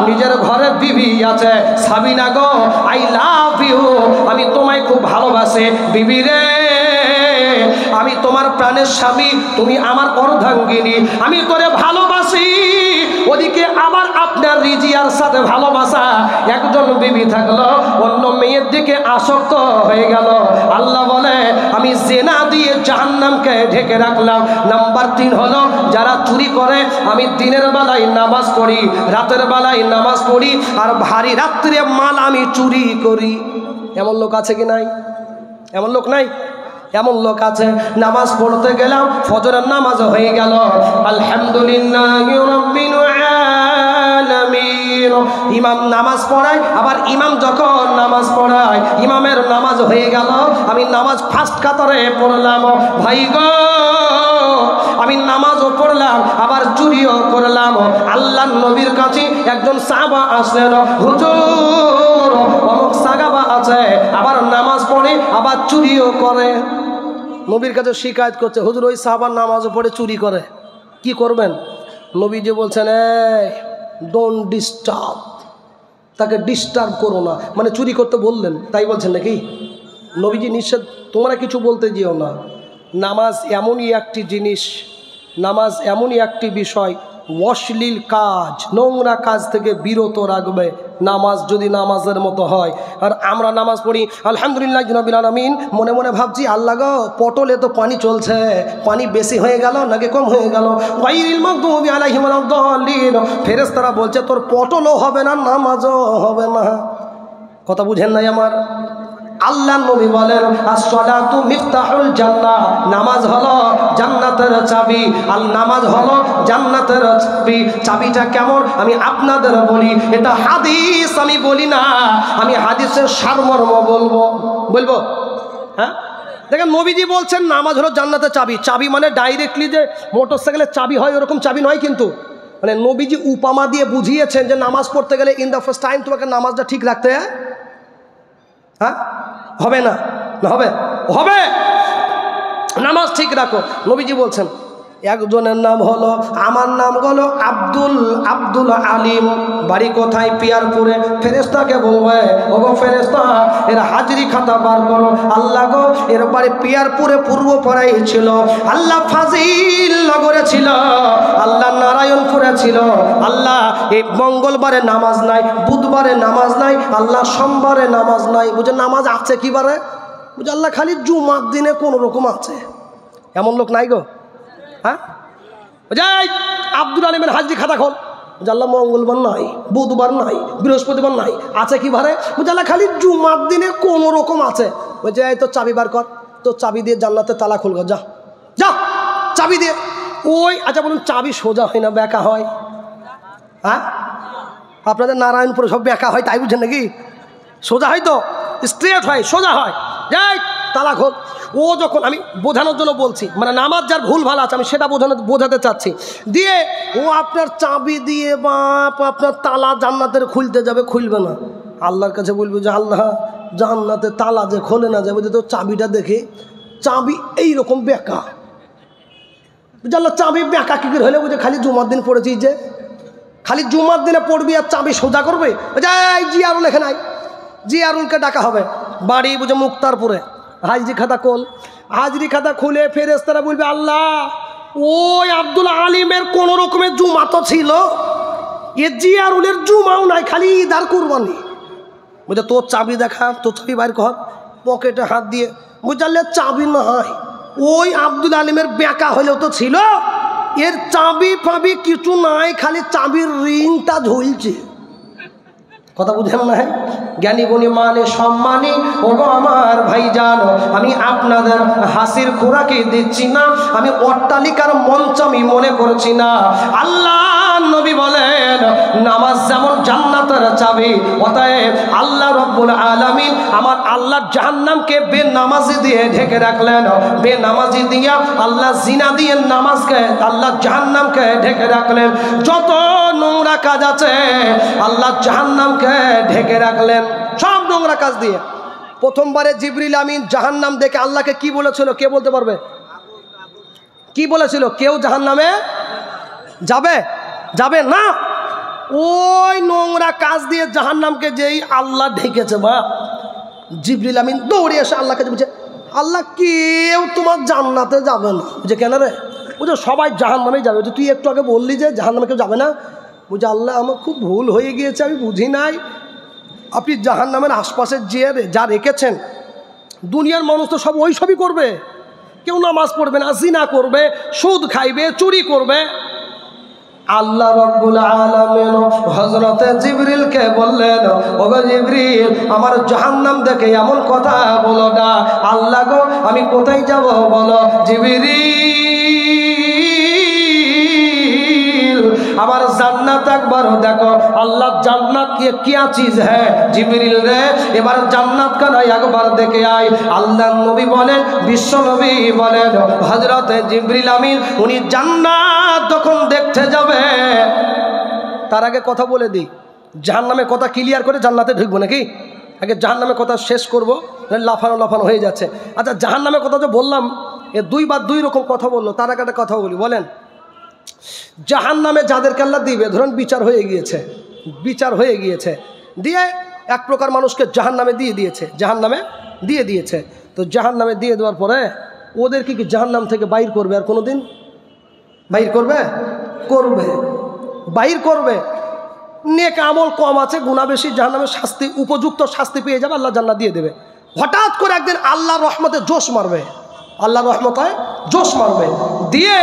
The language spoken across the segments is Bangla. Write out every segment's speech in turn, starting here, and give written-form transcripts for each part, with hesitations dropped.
নিজের ঘরে বিবি আছে, সাবিনা গো আই লাভ ইউ, আমি তোমায় খুব ভালোবাসি বিবি রে, আমি তোমার প্রাণের স্বামী, তুমি আমার অর্ধাঙ্গিনী, আমি তোরে ভালোবাসি। ওদিকে আবার আপনার রিজিয়ার সাথে ভালোবাসা, একজন বিবি থাকলো অন্য মেয়ের দিকে আসক্ত হয়ে গেল। আল্লাহ বলে আমি জেনা দিয়ে জাহান্নামকে ঢেকে রাখলাম। নাম্বার 3 হলো যারা চুরি করে, আমি দিনের বেলায় নামাজ পড়ি, রাতের বেলায় নামাজ পড়ি, আর ভারী রাত্রে মাল আমি চুরি করি। এমন লোক আছে কি নাই? এমন লোক নাই? এমন লোক আছে। নামাজ পড়তে গেলাম, ফজরের নামাজ হয়ে গেল, আলহামদুলিল্লাহি রাব্বিল আলামিন, ইমাম নামাজ পড়ায়, আবার ইমাম যখন নামাজ পড়ায়, ইমামের নামাজ হয়ে গেল, আমি নামাজ ফার্স্ট কাতারে পড়লাম, ভাই গো আমি নামাজও পড়লাম আবার চুরিও করলাম। আল্লাহর নবীর কাছে একজন সাহাবা আসলেন, হুজুর অমুক সাহাবা আছে, আবার নামাজ পড়ে আবার চুরিও করে। নবীর কাছে শিকায়ত করছে, হুজুর ওই সাহাবার নামাজও পড়ে চুরি করে, কি করবেন? নবীজি বলছেন এই ডোন্ট ডিস্টার্ব, তাকে ডিস্টার্ব করো না, মানে চুরি করতে বললেন তাই বলছেন নাকি? নবীজি নিষেধ, তোমরা কিছু বলতে যেও না। নামাজ এমনই একটি জিনিস, নামাজ এমনই একটি বিষয়, অশ্লীল কাজ, নোংরা কাজ থেকে বিরত রাখবে নামাজ, যদি নামাজের মতো হয়। আর আমরা নামাজ পড়ি আলহামদুলিল্লাহ রাব্বিল আলামিন, মনে মনে ভাবছি আল্লাহ গো পটলে তো পানি চলছে, পানি বেশি হয়ে গেল নাকি কম হয়ে গেল, গায়রিল মাগদুবি আলাইহিম ওয়ালাদ-দাল্লিন, ফেরেশতারা বলছে তোর পটলও হবে না, নামাজও হবে না। কথা বুঝেন নাই আমার? আল্লাহ নবী বলেন as-salatu মিফতাহুল জান্নাহ, নামাজ হলো জান্নাতের চাবি। আর নামাজ হলো জান্নাতের চাবি। চাবিটা কেমন আমি আপনাদের বলি, এটা হাদিস আমি বলি না, আমি হাদিসের সারমর্ম বলবো। হ্যাঁ দেখেন, নবীজি বলছেন নামাজ হলো জান্নাতের চাবি। চাবি মানে ডাইরেক্টলি যে মোটরসাইকেলের চাবি হয় ওরকম চাবি নয়, কিন্তু মানে নবীজি উপমা দিয়ে বুঝিয়েছেন যে নামাজ পড়তে গেলে ইন দ্য ফার্স্ট টাইম তোমাকে নামাজটা ঠিক রাখতে হ্যাঁ হবে না, হবে হবে নামাজ ঠিক রাখো। নবীজি বলছেন একজনের নাম হলো, আমার নাম হলো আব্দুল আলিম, বাড়ি কোথায়? পিয়ারপুরে। ফেরেশতাকে বলবে ওগো ফেরেশতা এর হাজরি খাতা বার করো। আল্লাহ গো এর বাড়ি পিয়ারপুরে পূর্ব পাড়ায় ছিল, আল্লাহ ফাজিল নগরে ছিল, আল্লাহ নারায়ণপুরে ছিল, আল্লাহ এই মঙ্গলবারে নামাজ নাই, বুধবারে নামাজ নাই, আল্লাহ সোমবারে নামাজ নাই। বুঝে নামাজ আছে কি বারে? বুঝে আল্লাহ খালি জুমার দিনে কোনো রকম আছে। এমন লোক নাই গো? হ্যাঁ যাই আব্দুল আলিমের হাজরি খাতা খোল, আল্লাহ মঙ্গলবার নাই, বুধবার নাই, বৃহস্পতিবার নাই, আছে কি বারে? আল্লাহ খালি জুমার দিনে কোনো রকম আছে। বলছে এই তো চাবি বার কর, তো চাবি দিয়ে জান্নাতে তালা খুলব, যা যা চাবি দিয়ে। ওই আচ্ছা বলুন, চাবি সোজা হয় না বেঁকা হয়? হ্যাঁ আপনাদের নারায়ণপুরে সব বেঁকা হয় তাই বুঝছেন নাকি? সোজা হয় তো, স্ট্রেট হয়, সোজা হয়, যাই তালা খোল। ও যখন, আমি বোঝানোর জন্য বলছি, মানে নামাজ যার ভুল ভালো আছে আমি সেটা বোঝাতে চাচ্ছি, দিয়ে ও আপনার চাবি দিয়ে বাপ আপনার তালা জান্নাতের খুলতে যাবে, খুলবে না। আল্লাহর কাছে বলবে যে আল্লাহ জান্নাতে তালা যে খোলে না যাবে, তো চাবিটা দেখে চাবি এইরকম বেঁকা। আল্লাহ চাবি বেঁকা কী করে হলে? বুঝে খালি জুমার দিন পড়েছি, যে খালি জুমার দিনে পড়বি আর চাবি সোজা করবে? যাই জিয়ারুল এখানে আয়, জিয়ারুলকে ডাকা হবে, বাড়ি বুঝে মুক্তারপুরে, হাজরি খাতা খোল। হাজরি খাতা খুলে ফেরেশতারা বলবে আল্লাহ ওই আব্দুল আলিমের কোন রকমের জুমা তো ছিল, এ জিয়ারুলের জুমাও নাই, খালি ঈদ আর কুরবানি। বুঝে তোর চাবি দেখা, তোর চাবি বাইর কর, পকেটে হাত দিয়ে। বুঝলে চাবি না হয়, ওই আব্দুল আলিমের বেঁকা হলেও তো ছিল, এর চাবি ফাবি কিছু নাই, খালি চাবির রিংটা ঝুলছে। কথা বুঝেন না? জ্ঞানী গুণী মানে সম্মানী, ওগো আমার ভাই জানো, আমি আপনাদের হাসির খোরাকি দিচ্ছি না, আমি অট্টালিকার মঞ্চ আমি মনে করছি না। আল্লাহ নবী বলেন নামাজ যেমন জান্নাতের চাবি, অতএব আল্লাহ রব্বুল আলামিন আমার আল্লাহ জাহান্নামকে বেনামাজি দিয়ে ঢেকে রাখলেন। বেনামাজি দিয়া আল্লাহ জিনা দিয়ে নামাজকে, আল্লাহ জাহান্নামকে ঢেকে রাখলেন। যত নোংরা কাজ আছে আল্লাহ জাহান্নামকে ঢেকে রাখলেন, সব নোংরা কাজ দিয়ে। প্রথমবারে জিবরিল আমিন জাহান্নাম দেখে আল্লাহকে কি বলেছিল? কে বলতে পারবে? কি বলেছিল? কেউ জাহান্নামে যাবে না। ওই নোংরা কাজ দিয়ে জাহান্নামকে যেই আল্লাহ ঢেকেছে বা জিবরিল আমিন দৌড়ে এসে আল্লাহকে বলছে, আল্লাহ কেউ তোমার জান্নাতে যাবে না। বুঝে কেন রে? বুঝে সবাই জাহান্নামেই যাবে। তুই একটু আগে বললি যে জাহান্নামে কেউ যাবে না। বুঝে আল্লাহ আমার খুব ভুল হয়ে গিয়েছে, আমি বুঝি নাই। আপনি জাহান্নামের আশপাশে যে যা রেখেছেন, দুনিয়ার মানুষ তো সব ওই সবই করবে। কেউ নামাজ পড়বে না, জিনা করবে, সুদ খাইবে, চুরি করবে। আল্লাহ রাব্বুল আলামিন হযরতে জিবরিলকে বললেন, ওগো জিবরিল, আমার জাহান্নাম দেখে এমন কথা বলো না। আল্লাহ গো, আমি কোথায় যাব বলো? জিবরিল, আমার জান্নাত একবার দেখো। আল্লাহ জান্নাত কি क्या चीज है? জিবরিল রে, এবার জান্নাত কানা একবার দেখে আয়। আল্লাহর নবী বলেন, বিশ্ব নবী বলেন, হযরতে জিবরিল আমিন উনি জান্নাত যখন দেখতে যাবে, তার আগে কথা বলে দিই, জাহান্নামের কথা ক্লিয়ার করে জান্নাতে ঢুকবো নাকি? আগে জাহান্নামের কথা শেষ করবো, লাফানো লাফানো হয়ে যাচ্ছে। আচ্ছা, জাহান্নামের কথা যে বললাম, এ দুইবার দুই রকম কথা বললো। তার আগে একটা কথা বলি, বলেন জাহান্নামে যাদেরকে আল্লাহ দিবে, ধরুন বিচার হয়ে গিয়েছে, বিচার হয়ে গিয়েছে, দিয়ে এক প্রকার মানুষকে জাহান্নামে দিয়ে দিয়েছে, জাহান্নামে দিয়ে দিয়েছে। তো জাহান্নামে দিয়ে দেওয়ার পরে ওদেরকে কি জাহান্নাম থেকে বাইর করবে? আর কোনো দিন বাইর করবে? করবে, বাইর করবে। নেক আমল কম আছে, গুনাহ বেশি, জাহান্নামের শাস্তি, উপযুক্ত শাস্তি পেয়ে যাবে, আল্লাহ জান্নাত দিয়ে দেবে। হঠাৎ করে একদিন আল্লাহর রহমতে জোশ মারবে, আল্লাহর রহমতে জোশ মারবে, দিয়ে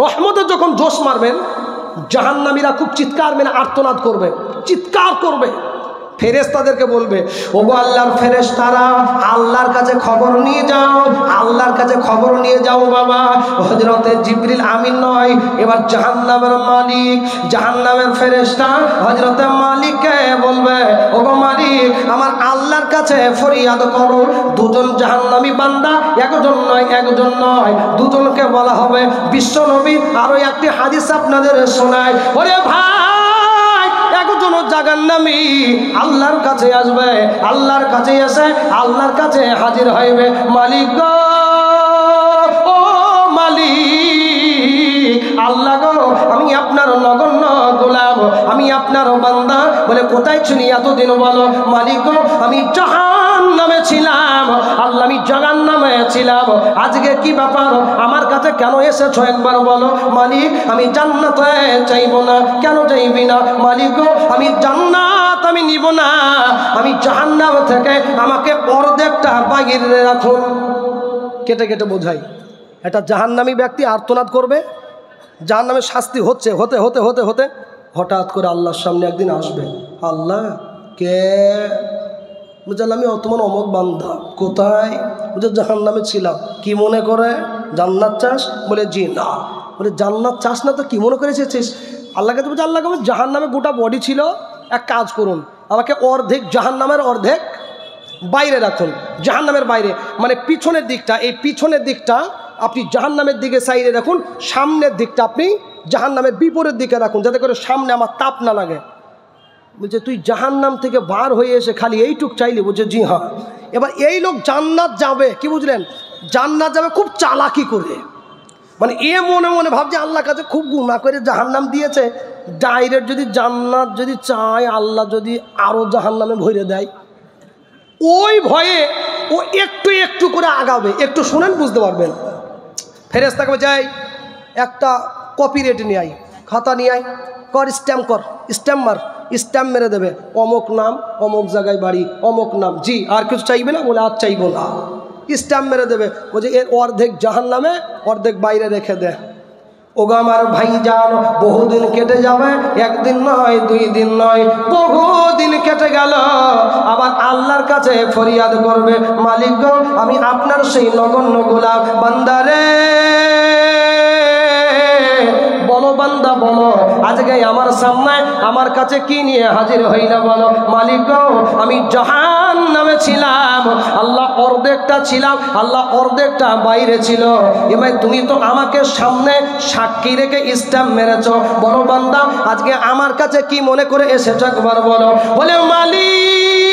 রহমতে যখন জোশ মারবেন, জাহান্নামীরা খুব চিৎকার মেনে আর্তনাদ করবে, চিৎকার করবে। ফেরেশতাদেরকে বলবে, ওগো আল্লাহর ফেরেশতারা, আল্লাহর কাছে খবর নিয়ে যাও, আল্লাহর কাছে খবর নিয়ে যাও বাবা। হযরতে জিবরিল আমিন নয়, এবার জাহান্নামের মালিক, জাহান্নামের ফেরেশতা হযরতে মালিককে বলবে, ওগো মালিক, আমার আল্লাহর কাছে ফরিয়াদ করো। দুজন জাহান্নামী বান্দা, একজন নয়, একজন নয়, দুজনকে বলা হবে। বিশ্ব নবী আরো একটি হাদিস আপনাদের শোনায়, ওরে ভাই, একজন জাহান্নামী আল্লাহর কাছে আসবে, আল্লাহর কাছে এসে আল্লাহর কাছে হাজির হইবে, মালিক গো, ও মালিক, আল্লাহ গো, আমি আপনার নগণ্য গোলাম, আমি আপনার বান্দা। বলে কোথায় ছিলি এতদিন? বলো মালিক গো, আমি জাহান্নামে ছিলাম। আল্লাহ, আমি জাহান্নামে ছিলাম, আজকে কি ব্যাপার? আমার কাছে কেন এসেছো একবার বলো। মালিক, আমি জান্নাতে চাইব না। কেন চাইবি না? মালিক গো, আমি জান্নাত আমি নিব না, আমি জাহান্নাম থেকে আমাকে অর্ধেকটা বাগিরে রাখুন। কেটে কেটে বোঝাই, একটা জাহান্নামী ব্যক্তি আর্তনাদ করবে, জাহান্নামের শাস্তি হচ্ছে, হতে হতে হতে হতে হঠাৎ করে আল্লাহর সামনে একদিন আসবে। আল্লাহ কে? বুঝলাম, আমি তোমার অমক বান্দা। কোথায়? বুঝে জাহান্নামে ছিলাম। কি মনে করে? জান্নাত চাস? বলে জি না। বলে জান্নাত চাস না তো কি মনে করে এসেছিস? আল্লাহকে তো বলছে, আল্লাহকে বলছে জাহান্নামে গোটা বডি ছিল, এক কাজ করুন, আমাকে অর্ধেক জাহান্নামের অর্ধেক বাইরে রাখুন, জাহান্নামের বাইরে, মানে পিছনের দিকটা, এই পিছনের দিকটা আপনি জাহান্নামের দিকে সাইডে রাখুন, সামনের দিকটা আপনি জাহান্নামের বিপরীত দিকে রাখুন, যাতে করে সামনে আমার তাপ না লাগে। বলছে তুই জাহান্নাম থেকে বার হয়ে এসে খালি এইটুক চাইলি? বলছে জি হ্যাঁ। এবার এই লোক জান্নাত যাবে, কি বুঝলেন? জান্নাত যাবে খুব চালাকি করে, মানে এ মনে মনে ভাবছে আল্লাহর কাছে খুব গুনাহ করে জাহান্নাম দিয়েছে, ডাইরেক্ট যদি জান্নাত যদি চায়, আল্লাহ যদি আরও জাহান্নামে ভরে দেয়, ওই ভয়ে ও একটু একটু করে আগাবে। একটু শুনেন, বুঝতে পারবেন। ফেরেশতাকে বলছে, একটা কপি রেট নিয়ে আয়, খাতা নিয়ে আয়, কর স্ট্যাম্প, কর স্ট্যাম্প মার, স্ট্যাম্প মেরে দেবে, অমুক নাম, অমুক জায়গায় বাড়ি, অমুক নাম, জি। আর কিছু চাইবে না? বলে আর চাইবো না। স্ট্যাম্প মেরে দেবে, বলছে এর অর্ধেক জাহান্নামে, অর্ধেক বাইরে রেখে দে। ওগো আমার ভাইজান, বহুদিন কেটে যাবে, একদিন নয়, 2 দিন নয়, বহুদিন কেটে গেল। আবার আল্লাহর কাছে ফরিয়াদ করবে, মালিক গো, আমি আপনার সেই নগণ্য গোলাম বান্দারে, বলো বান্দা বলো, আজকে আমার সামনে আমার কাছে কি নিয়ে হাজির হইলা বলো। মালিক গো, আমি জাহান্নামে ছিলাম, আল্লাহ অর্ধেকটা ছিলাম, আল্লাহ অর্ধেকটা বাইরে ছিল। এবার তুমি তো আমাকে সামনে সাক্ষী রেখে স্ট্যাম্প মেরেছ, বলো বান্দা আজকে আমার কাছে কি মনে করে এসেছ একবার বলো। বলে মালিক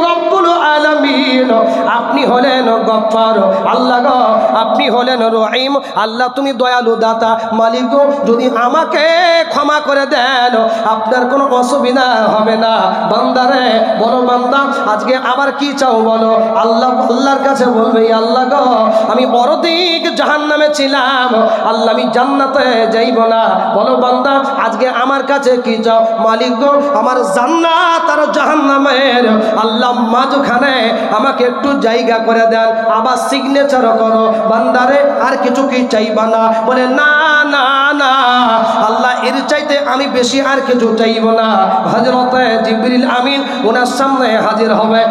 রব্বুল আলামিন, আলামিন আপনি হলেন গফফার আল্লাহ গো আপনি হলেন রহিম আল্লাহ তুমি দয়ালু দাতা মালিক গো যদি আমাকে ক্ষমা করে দেন আপনার কোনো অসুবিধা হবে না বান্দারে বলো বান্দা আজকে আবার কি চাও বলো আল্লাহর কাছে বলবে আল্লাহ গো আমি অর্ধেক জাহান্নামে ছিলাম আল্লাহ আমি জান্নাতে যাইব না বলো বান্দা আজকে আমার কাছে কি চাও মালিক গো আমার জান্নাত আর জাহান্নামের আল্লাহ মাঝখানে আমাকে একটু জায়গা করে দেন আবার সিগনেচার করো বান্দারে আর কিছু কি চাইবা না বলে না না না আল্লাহ এর চাইতে আমি বেশি আর কিছু চাইব না হযরতে জিবরিল আমিন ওনার সামনে হাজির হবে